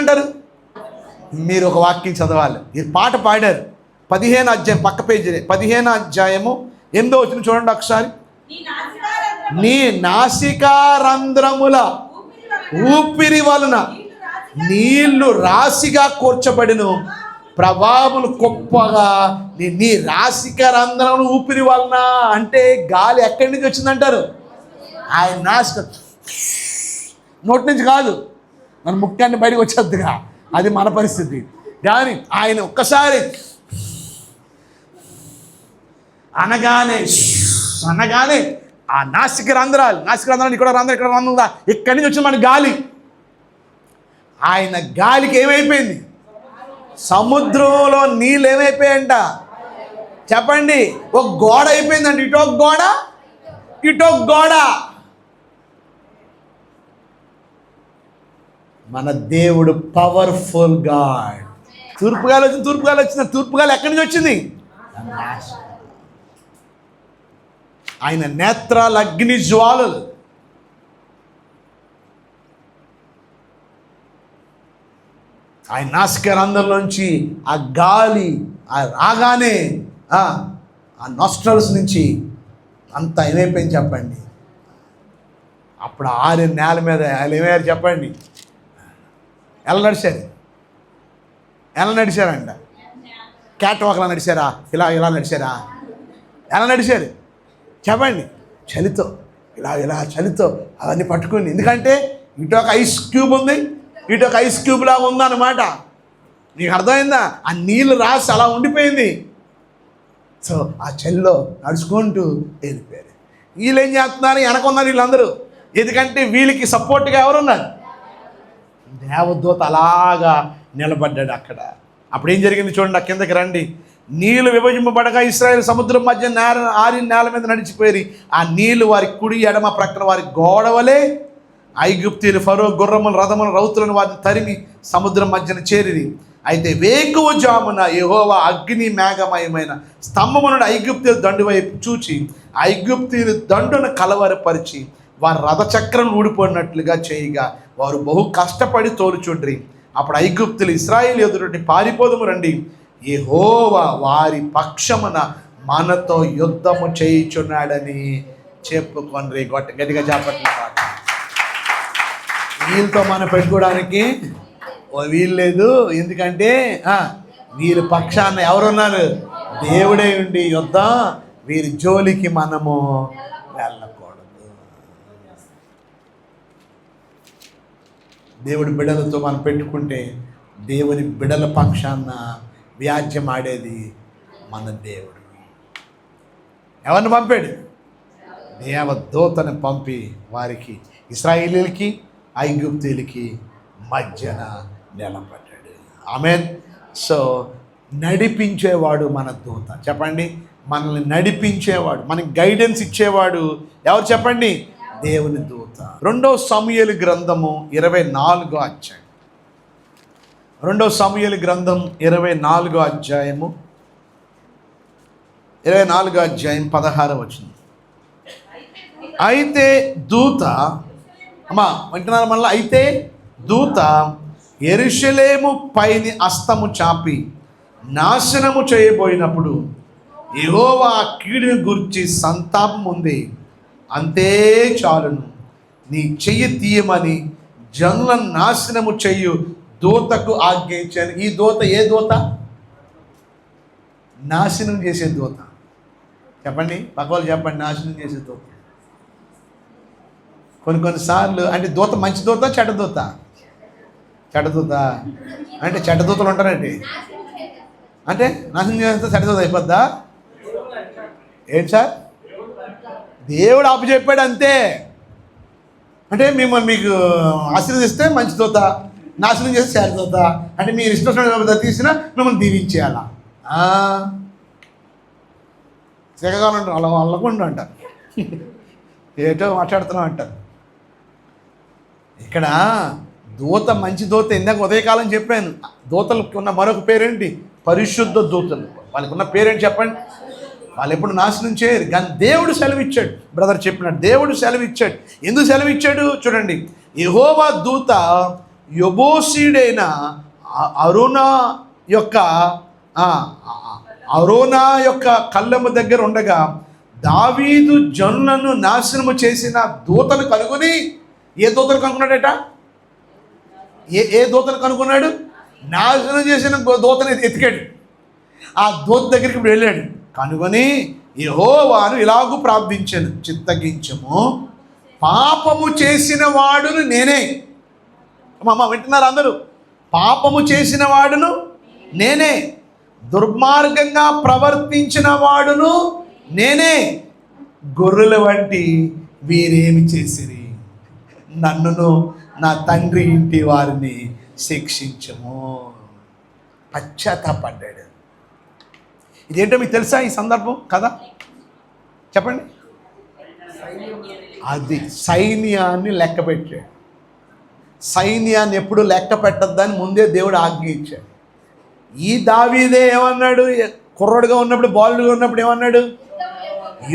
ఏమంటారు? మీరు ఒక వాక్యం చదవాలి. ఈ పాట పాడారు 15 అధ్యాయం పక్క పేజీ 15 అధ్యాయము 8వ వచనం చూడండి ఒకసారి. నీ నాసికారంధ్రముల ఊపిరి వలన నీళ్లు రాశిగా కూర్చబడిను, ప్రభావములు గొప్పగా. నీ నాసికారంధ్రముల ఊపిరి వలన అంటే గాలి ఎక్కడి నుంచి వచ్చిందంటారు? ఆయన నాసిక నోటి నుంచి కాదు, మన ముఖ్యాన్ని బయటకు వచ్చేద్దుగా, అది మన పరిస్థితి. కానీ ఆయన ఒక్కసారి అనగానే ఆ నాసిక రంధ్రాలు ఇక్కడ రంధ్రం ఇక్కడ రంధ్రం ఉందా, ఇక్కడి నుంచి వచ్చింది మన గాలి. ఆయన గాలికి ఏమైపోయింది? సముద్రంలో నీళ్ళు ఏమైపోయాయంట చెప్పండి? ఒక గోడ అయిపోయిందండి. ఇటొక గోడ ఇటొక గోడ. మన దేవుడు పవర్ఫుల్ గాడ్. తూర్పుగాలి వచ్చింది. తూర్పుగాలి ఎక్కడి నుంచి వచ్చింది? ఆయన నేత్రాలు అగ్ని జ్వాలలు. ఆయన నాసికారంధ్రంలోంచి ఆ గాలి రాగానే ఆ నాస్ట్రల్స్ నుంచి అంతా ఏమైపోయింది చెప్పండి? అప్పుడు 6 నేల మీద వాళ్ళు ఏమయ్యారు చెప్పండి? ఎలా నడిచారంట? క్యాట్ వాక్లా నడిచారా? ఇలా నడిచారా? ఎలా నడిచారు చెప్పండి? చలితో ఇలా చలితో అవన్నీ పట్టుకుని. ఎందుకంటే ఇటు ఒక ఐస్ క్యూబ్ ఉంది, ఇటు ఒక ఐస్ క్యూబ్ లాగా ఉందన్నమాట. నీకు అర్థమైందా? ఆ నీళ్ళు రాసి అలా ఉండిపోయింది. సో ఆ చలిలో నడుచుకుంటూ వెళ్ళిపోయారు. వీళ్ళు ఏం చేస్తున్నారు? వెనకున్నారు వీళ్ళందరూ. ఎందుకంటే వీళ్ళకి సపోర్ట్గా ఎవరున్నారు? దేవదూత అలాగా నిలబడ్డాడు అక్కడ. అప్పుడు ఏం జరిగింది చూడండి, కిందకి రండి. నీళ్లు విభజింపబడగా ఇశ్రాయేలు సముద్రం మధ్య 6 నేల మీద నడిచిపోయి ఆ నీళ్లు వారి కుడి ఎడమ ప్రక్కన వారి గోడవలే ఐగుప్తీయులు ఫరో గుర్రములు రథములు రౌతులను వారిని తరిమి సముద్రం మధ్యన చేరిరి. అయితే వేకువజామున యెహోవా అగ్ని మేఘమయమైన స్తంభము నుండి ఐగుప్తీయుల దండు వైపు చూచి ఐగుప్తీయుల దండును కలవరపరిచి వారి రథచక్రం ఊడిపోయినట్లుగా చేయగా వారు బహు కష్టపడి తోలుచుండ్రి. అప్పుడు ఐగుప్తులు ఇశ్రాయేలు ఎదురుటి పారిపోదము రండి, యెహోవా వారి పక్షమున మనతో యుద్ధము చేయుచున్నాడని చెప్పుకొండ్రి. గట్టిగా చెప్పట్లేదు. వీళ్ళతో మనం పెట్టుకోవడానికి వీలు లేదు. ఎందుకంటే వీరి పక్షాన ఎవరున్నారు? దేవుడే ఉండి యుద్ధం. వీరి జోలికి మనము వెళ్ళకూడదు. దేవుడి బిడ్డలతో మనం పెట్టుకుంటే దేవుని బిడ్డల పక్షాన వ్యాజ్యం ఆడేది మన దేవుడు. ఎవరిని పంపాడు? దేవదూతను పంపి వారికి ఇశ్రాయేలీయులకి ఐగుప్తీయులకి మధ్యన నిలబడ్డాడు. ఆమేన్. సో నడిపించేవాడు మన దూత. చెప్పండి, మనల్ని నడిపించేవాడు, మనకి గైడెన్స్ ఇచ్చేవాడు ఎవరు చెప్పండి? దేవుని దూత. 2వ సమూయేలు గ్రంథము 24వ అధ్యాయం. 2వ సమూయేలు గ్రంథం 24వ అధ్యాయము 24వ అధ్యాయం 16వ వచనం. అయితే దూత వింటున్నారు మళ్ళీ? అయితే దూత యెరూషలేము పైని హస్తము చాపి నాశనము చేయబోయినప్పుడు యెహోవా ఆ కీడుని గురించి సంతాపం ఉంది, అంతే చాలును, నీ చెయ్యి తీయమని జనులను నాశనము చెయ్యు దూతకు ఆజ్ఞయించాను. ఈ దూత ఏ దూత? నాశనం చేసే దూత. చెప్పండి, పక్క వాళ్ళు చెప్పండి. నాశనం చేసే దూత. కొన్నిసార్లు అంటే దూత మంచి దూత చెడ్డ దూత? చెడ్డ దూత అంటే చెడ్డ దూతలు ఉంటారండి. అంటే నాశనం చేస్తే చెడ్డ దూత అయిపోద్దా? ఏంటి సార్? దేవుడు అప్పచెప్పాడు అంతే. అంటే మిమ్మల్ని మీకు ఆశీర్వదిస్తే మంచి దూత, నాశనం చేస్తే చెడ్డ దూత. అంటే మీరు ఇష్టం తీసినా మిమ్మల్ని దీవించేయాలా? చక్కగా ఉంటారు, అలా అల్లకుండా అంటారు, ఏటో మాట్లాడుతున్నాం అంటారు. ఇక్కడ దూత మంచి దూత. ఇందాక ఉదయకాలం చెప్పాను, దూతలకు ఉన్న మరొక పేరేంటి? పరిశుద్ధ దూతలు. వాళ్ళకి ఉన్న పేరేంటి చెప్పండి? వాళ్ళు ఎప్పుడు నాశనం చేయరు. కానీ దేవుడు సెలవిచ్చాడు. బ్రదర్ చెప్పినట్టు దేవుడు సెలవిచ్చాడు. ఎందుకు సెలవిచ్చాడు చూడండి. యెహోవా దూత యెబూసీయుడైన అరోనా యొక్క అరోనా యొక్క కళ్ళెము దగ్గర ఉండగా దావీదు జనులను నాశనము చేసిన దూతను కనుగొని, ఏ దూతను కనుక్కున్నాడట? ఏ దూతను కనుక్కున్నాడు? నాశనం చేసిన దూతను ఎతికాడు. ఆ దూత దగ్గరికి ఇప్పుడు వెళ్ళాడు. కనుగొని యెహోవాను ఇలాగూ ప్రార్థించాను, చిత్తగించము, పాపము చేసిన వాడును నేనే. అమ్మ వింటున్నారు అందరూ? పాపము చేసిన వాడును నేనే, దుర్మార్గంగా ప్రవర్తించిన వాడును నేనే. గొర్రెల వంటి వీరేమి చేసిరి, నన్నును నా తండ్రి ఇంటి వారిని శిక్షించము. పశ్చాత్తాపడ్డాడు. ఇదేంటో మీకు తెలుసా ఈ సందర్భం కదా? చెప్పండి. అది సైన్యాన్ని లెక్క పెట్టాడు. సైన్యాన్ని ఎప్పుడు లెక్క పెట్టద్దని ముందే దేవుడు ఆజ్ఞ ఇచ్చాడు. ఈ దావీదే ఏమన్నాడు? కుర్రడుగా ఉన్నప్పుడు, బాలుడుగా ఉన్నప్పుడు ఏమన్నాడు?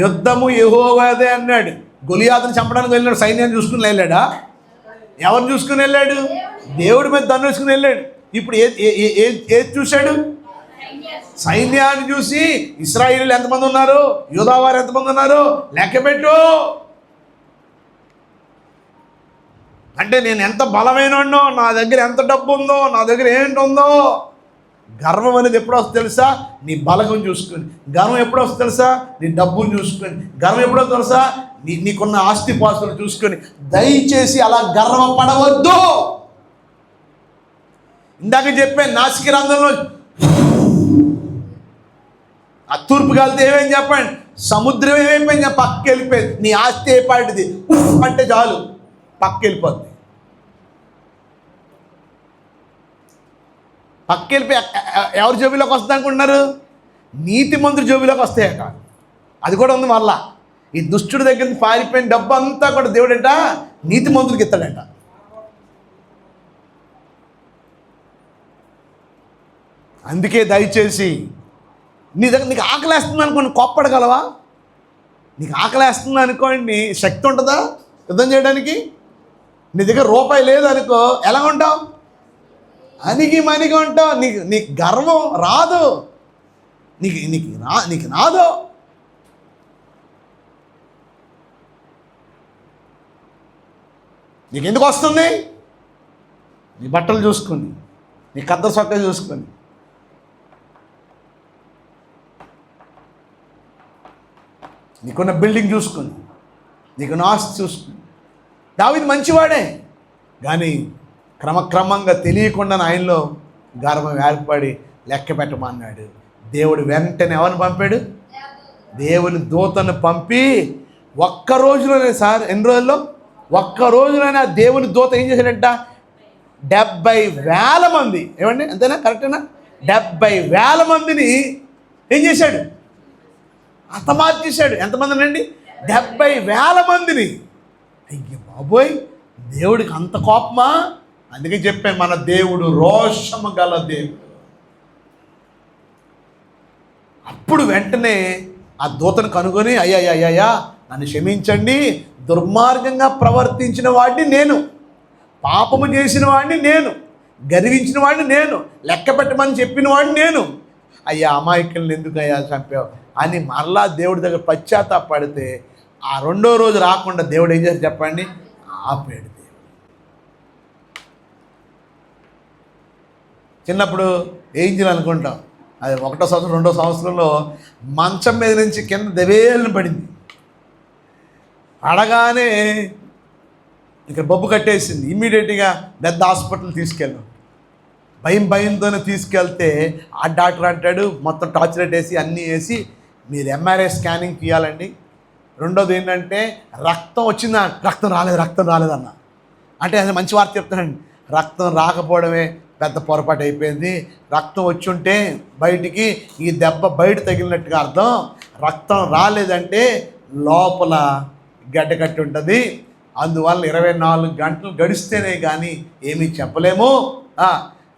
యుద్ధము యెహోవాదే అన్నాడు. గొలియాతుని చంపడానికి వెళ్ళాడు. సైన్యాన్ని చూసుకుని వెళ్ళాడా? ఎవరిని చూసుకుని వెళ్ళాడు? దేవుడి మీద దన్ను వేసుకుని వెళ్ళాడు. ఇప్పుడు ఏది చూశాడు? సైన్యాన్ని చూసి ఇశ్రాయేలీయులు ఎంతమంది ఉన్నారు, యూదావారు ఎంతమంది ఉన్నారు లెక్కపెట్టు. అంటే నేను ఎంత బలమైనో, నా దగ్గర ఎంత డబ్బు ఉందో, నా దగ్గర ఏంటి ఉందో. గర్వం అనేది ఎప్పుడు వస్తుంది తెలుసా? నీ బలగం చూసుకొని. గర్వం ఎప్పుడు వస్తుంది తెలుసా? నీ డబ్బులు చూసుకొని. గర్వం ఎప్పుడో తెలుసా? నీకున్న ఆస్తిపాస్తులు చూసుకొని. దయచేసి అలా గర్వపడవద్దు. ఇందాక చెప్పాను, నాసిక రంధ్రంలో ఆ తూర్పు కలితే ఏమేమి చెప్పండి, సముద్రం ఏమైపోయింది, పక్కకి వెళ్ళిపోయింది. నీ ఆస్తి ఏ పాటిది అంటే చాలు పక్కకి వెళ్ళిపోద్ది. పక్కకి వెళ్ళిపోయి ఎవరి జోబులోకి వస్తుంది అనుకుంటున్నారు? నీతి మంత్రి జోబులోకి వస్తాయట. అది కూడా ఉంది మళ్ళా. ఈ దుష్టుడి దగ్గర నుంచి పారిపోయిన డబ్బు అంతా కూడా దేవుడట నీతి మంత్రులకు ఇస్తాడట. అందుకే దయచేసి నీ దగ్గర నీకు ఆకలేస్తుంది అనుకోండి, కోప్పడగలవా? నీకు ఆకలేస్తుంది అనుకోండి, శక్తి ఉంటుందా యుద్ధం చేయడానికి? నీ దగ్గర రూపాయి లేదనుకో, ఎలా ఉంటావు? అణిగి మణిగి ఉంటావు. నీకు గర్వం రాదు, నీకు రాదు. నీకు ఎందుకు వస్తుంది? నీ బట్టలు చూసుకొని, నీ కద్ద సొక్క చూసుకొని, నీకున్న బిల్డింగ్ చూసుకొని, నీకున్న ఆస్తి చూసుకొని. దావీదు మంచివాడే, కానీ క్రమక్రమంగా తెలియకుండా ఆయనలో గర్వం ఏర్పడి లెక్క పెట్టమన్నాడు. దేవుడు వెంటనే ఎవరిని పంపాడు? దేవుని దూతను పంపి ఒక్క రోజులోనే సార్, ఎన్ని రోజుల్లో? ఒక్క రోజులోనే ఆ దేవుని దూత ఏం చేశాడంట? 70,000 మంది. ఏమండి అంతేనా? కరెక్టేనా? 70,000 మందిని ఏం చేశాడు? హతమార్చేశాడు. ఎంతమందిని అండి? 70,000 మందిని. అయ్య బాబోయ్, దేవుడికి అంత కోపమా? అందుకే చెప్పాను, మన దేవుడు రోషము గల దేవుడు. అప్పుడు వెంటనే ఆ దూతను కనుగొని, అయ్యా నన్ను క్షమించండి, దుర్మార్గంగా ప్రవర్తించిన వాడిని నేను, పాపము చేసిన వాడిని నేను, గర్వించిన వాడిని నేను, లెక్క పెట్టమని చెప్పిన వాడిని నేను. అయ్యా అమాయకుల్ని ఎందుకు అయ్యా చంపావు అని మరలా దేవుడి దగ్గర పశ్చాత్తాపడితే ఆ రెండో రోజు రాకుండా దేవుడు ఏం చేసి చెప్పండి? ఆపాడు. దేవుడు చిన్నప్పుడు ఏం చేయాలి అనుకుంటాం, అది 1వ సంవత్సరం 2వ సంవత్సరంలో మంచం మీద నుంచి కింద దెవేలను పడింది. అడగానే ఇక్కడ బొబ్బు కట్టేసింది. ఇమ్మీడియట్గా పెద్ద హాస్పిటల్ తీసుకెళ్ళాం. భయంతోనే తీసుకెళ్తే ఆ డాక్టర్ అంటాడు, మొత్తం టార్చ్ లైట్ వేసి అన్నీ వేసి మీరు ఎంఆర్ఐ స్కానింగ్ తీయాలండి. రెండోది ఏంటంటే రక్తం వచ్చిందా? రక్తం రాలేదన్న. అంటే అది మంచి వార్త చెప్తానండి. రక్తం రాకపోవడమే పెద్ద పొరపాటు అయిపోయింది. రక్తం వచ్చి ఉంటే బయటికి ఈ దెబ్బ బయట తగిలినట్టుగా అర్థం. రక్తం రాలేదంటే లోపల గడ్డ కట్టి ఉంటుంది. అందువల్ల 24 గంటలు గడిస్తేనే కానీ ఏమీ చెప్పలేము.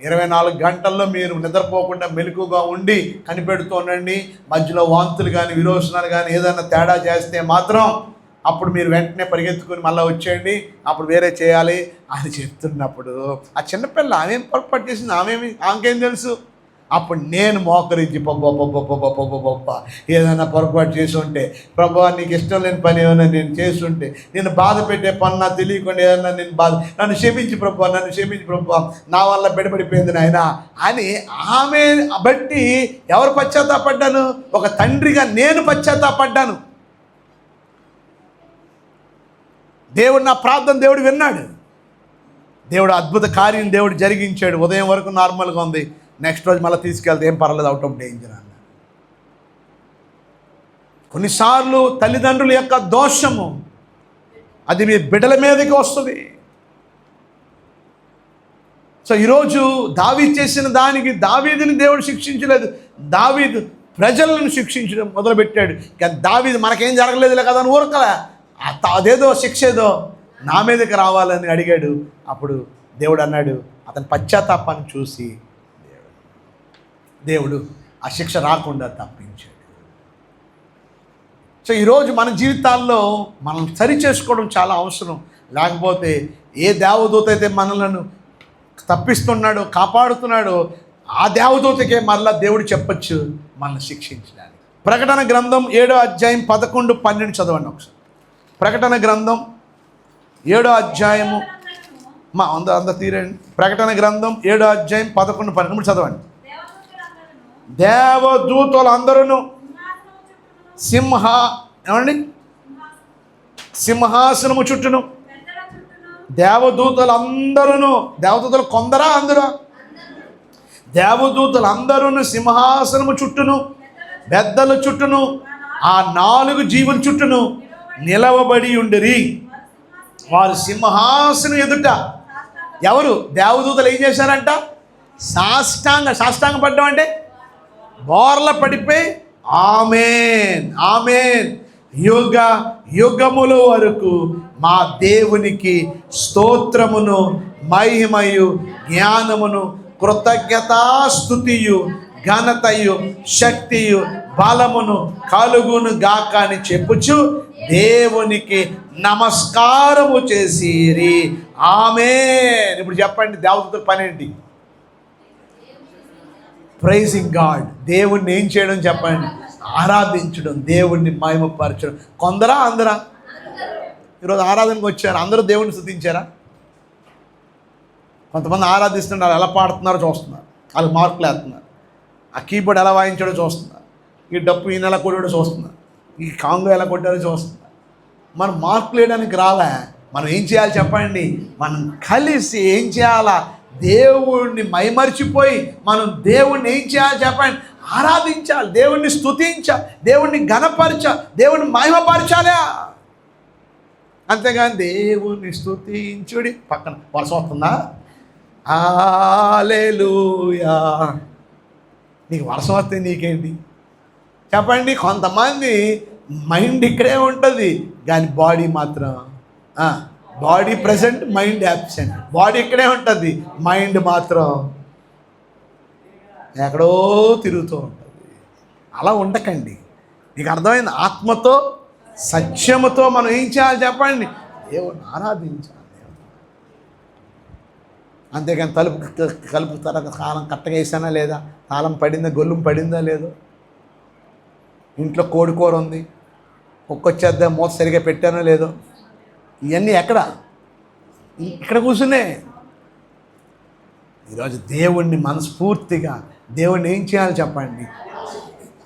24 గంటల్లో మీరు నిద్రపోకుండా మెలకుగా ఉండి కనిపెడుతూ ఉండండి. మధ్యలో వాంతులు కానీ విరోచనాలు కానీ ఏదైనా తేడా చేస్తే మాత్రం అప్పుడు మీరు వెంటనే పరిగెత్తుకుని మళ్ళీ వచ్చేయండి, అప్పుడు వేరే చేయాలి అని చెప్తున్నప్పుడు ఆ చిన్నపిల్ల ఆమెం పొరపాటు చేసింది, ఆమెకేం తెలుసు. అప్పుడు నేను మోకరించి పబ్బ ఏదైనా పొరపాటు చేసి ఉంటే, ప్రభు నీకు ఇష్టం లేని పని ఏమైనా నేను చేస్తుంటే, నేను బాధ పెట్టే పని నాకు తెలియకుండా ఏదైనా నన్ను క్షమించి ప్రభు, నన్ను క్షమించి ప్రభు, నా వల్ల బెడబడిపోయింది నాయన అని ఆమె బట్టి ఎవరు పశ్చాత్తాపడ్డాను? ఒక తండ్రిగా నేను పశ్చాత్తాపడ్డాను. దేవుడు నా ప్రార్థన దేవుడు విన్నాడు. దేవుడు అద్భుత కార్యం దేవుడు జరిగించాడు. ఉదయం వరకు నార్మల్గా ఉంది, నెక్స్ట్ రోజు మళ్ళీ తీసుకెళ్తే ఏం పర్లేదు, అవుట్ ఆఫ్ డేంజర్ అన్న. కొన్నిసార్లు తల్లిదండ్రుల యొక్క దోషము అది మీ బిడ్డల మీదకి వస్తుంది. సో ఈరోజు దావీదు చేసిన దానికి దావీదుని దేవుడు శిక్షించలేదు, దావీదు ప్రజలను శిక్షించడం మొదలుపెట్టాడు. కానీ దావీదు మనకేం జరగలేదులే కదా అని ఊరకలే, అదేదో శిక్ష ఏదో నా మీదకి రావాలని అడిగాడు. అప్పుడు దేవుడు అన్నాడు, అతని పశ్చాత్తాపాన్ని చూసి దేవుడు ఆ శిక్ష రాకుండా తప్పించాడు. సో ఈరోజు మన జీవితాల్లో మనం సరి చేసుకోవడం చాలా అవసరం. లేకపోతే ఏ దేవదూత అయితే మనలను తప్పిస్తున్నాడో కాపాడుతున్నాడో ఆ దేవదూతకే మరలా దేవుడు చెప్పచ్చు మనల్ని శిక్షించడానికి. ప్రకటన గ్రంథం 7వ అధ్యాయం 11, 12 చదవండి ఒకసారి. ప్రకటన గ్రంథం 7వ అధ్యాయము అందరూ తీరండి. ప్రకటన గ్రంథం 7వ అధ్యాయం 11, 12 చదవండి. దేవదూతలందరూ సింహాసనము చుట్టూను, దేవదూతలు కొందరా అందరూ? దేవదూతలందరూ సింహాసనము చుట్టూను, పెద్దల చుట్టూను, ఆ 4 జీవుల చుట్టూను నిలవబడి ఉండిరి. వారు సింహాసనం ఎదుట ఎవరు? దేవదూతలు ఏం చేశారంట? సాష్టాంగ పడ్డం అంటే బోర్ల పడిపోయి ఆమేన్ ఆమేన్, యుగ యుగముల వరకు మా దేవునికి స్తోత్రమును, మహిమయు, జ్ఞానమును, కృతజ్ఞతాస్తుతియు, ఘనతయు, శక్తియు, బలమును కలుగును గాక అని చెప్పుచు దేవునికి నమస్కారము చేసిరి. ఆమేన్. ఇప్పుడు చెప్పండి, దేవదూతల పని ఏంటి? Pricing God. దేవుణ్ణి ఏం చేయడం చెప్పండి? ఆరాధించడం, దేవుణ్ణి మహిమపరచడం. కొందరా అందరా? ఈరోజు ఆరాధనకు వచ్చారు, అందరూ దేవుణ్ణి స్తుతించారా? కొంతమంది ఆరాధిస్తున్నారు, ఎలా పాడుతున్నారో చూస్తున్నారు, వాళ్ళు మార్కులు వేస్తున్నారు, ఆ కీబోర్డ్ ఎలా వాయించాడో చూస్తున్నారు, ఈ డప్పు ఈయన ఎలా కొట్టాడో చూస్తున్నారు, ఈ కాంగో ఎలా కొట్టాడో చూస్తున్నారు. మనం మార్కులు వేయడానికి రాలే. మనం ఏం చేయాలి చెప్పండి? మనం కలిసి ఏం చేయాలా? దేవుణ్ణి మైమరిచిపోయి మనం దేవుణ్ణి ఏం చేయాలి చెప్పండి? ఆరాధించాలి, దేవుణ్ణి స్తుతించాలి, దేవుణ్ణి ఘనపరచాలి, దేవుణ్ణి మహిమపరచాలి. అంతేగాని దేవుణ్ణి స్తుతించుడి పక్కన వర్షం వస్తుందా? హల్లెలూయా. నీకు వర్షం వస్తే నీకేంటి చెప్పండి? కొంతమంది మైండ్ ఇక్కడే ఉంటుంది కానీ బాడీ మాత్రం body present, mind absent. Body ఇక్కడే ఉంటుంది, మైండ్ మాత్రం ఎక్కడో తిరుగుతూ ఉంటుంది. అలా ఉండకండి. నీకు అర్థమైంది? ఆత్మతో సత్యముతో మనం ఏం చేయాలి చెప్పండి? దేవుణ్ణి ఆరాధించాలి. అంతేగాని కలుపు కాలం కట్టగా వేసానా లేదా, తాళం పడిందా, గొల్లం పడిందా లేదో, ఇంట్లో కోడికూర ఉంది, కుక్కొచ్చేద్దాం, మూత సరిగా పెట్టానో లేదో, ఇవన్నీ ఎక్కడ? ఇక్కడ కూర్చునే. ఈరోజు దేవుణ్ణి మనస్ఫూర్తిగా దేవుణ్ణి ఏం చేయాలి చెప్పండి?